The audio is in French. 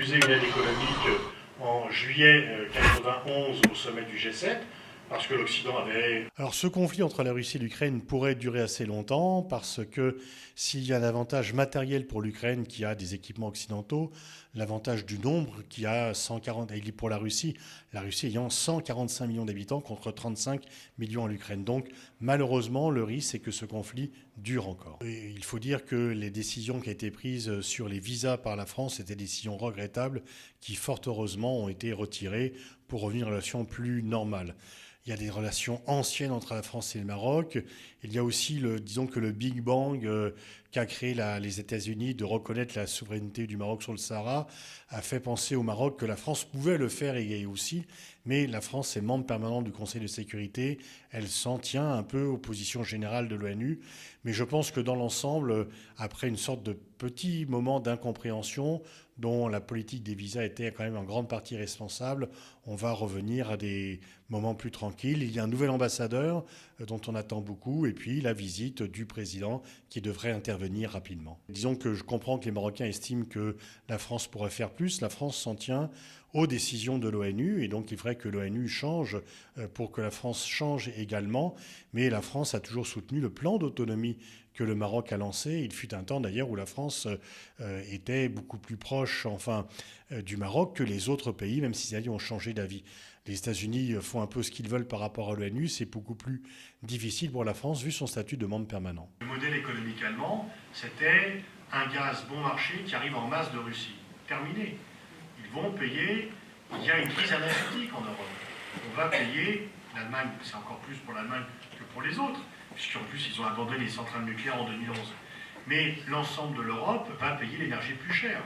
refusé une aide économique en juillet 1991 au sommet du G7, parce que l'Occident avait... Alors ce conflit entre la Russie et l'Ukraine pourrait durer assez longtemps parce que s'il y a un avantage matériel pour l'Ukraine qui a des équipements occidentaux, l'avantage du nombre qui a 140, et pour la Russie ayant 145 millions d'habitants contre 35 millions en l'Ukraine. Donc malheureusement le risque c'est que ce conflit dure encore. Et il faut dire que les décisions qui ont été prises sur les visas par la France étaient des décisions regrettables qui fort heureusement ont été retirées pour revenir à une relation plus normale. Il y a des relations anciennes entre la France et le Maroc. Il y a aussi, disons que le Big Bang qu'a créé les États-Unis de reconnaître la souveraineté du Maroc sur le Sahara a fait penser au Maroc que la France pouvait le faire et aussi. Mais la France est membre permanent du Conseil de sécurité. Elle s'en tient un peu aux positions générales de l'ONU. Mais je pense que dans l'ensemble, après une sorte de petit moment d'incompréhension dont la politique des visas était quand même en grande partie responsable, on va revenir à des moments plus tranquilles. Il y a un nouvel ambassadeur dont on attend beaucoup et puis la visite du président qui devrait intervenir rapidement. Disons que je comprends que les Marocains estiment que la France pourrait faire plus. La France s'en tient aux décisions de l'ONU et donc il faudrait que l'ONU change pour que la France change également. Mais la France a toujours soutenu le plan d'autonomie que le Maroc a lancé. Il fut un temps d'ailleurs où la France était beaucoup plus proche du Maroc que les autres pays, même si ils ont changé d'avis. Les États-Unis font un peu ce qu'ils veulent par rapport à l'ONU. C'est beaucoup plus difficile pour la France vu son statut de membre permanent. Le modèle économique allemand, c'était un gaz bon marché qui arrive en masse de Russie. Terminé. Ils vont payer. Il y a une crise énergétique en Europe. On va payer. L'Allemagne, c'est encore plus pour l'Allemagne que pour les autres, puisqu'en plus ils ont abandonné les centrales nucléaires en 2011. Mais l'ensemble de l'Europe va payer l'énergie plus chère.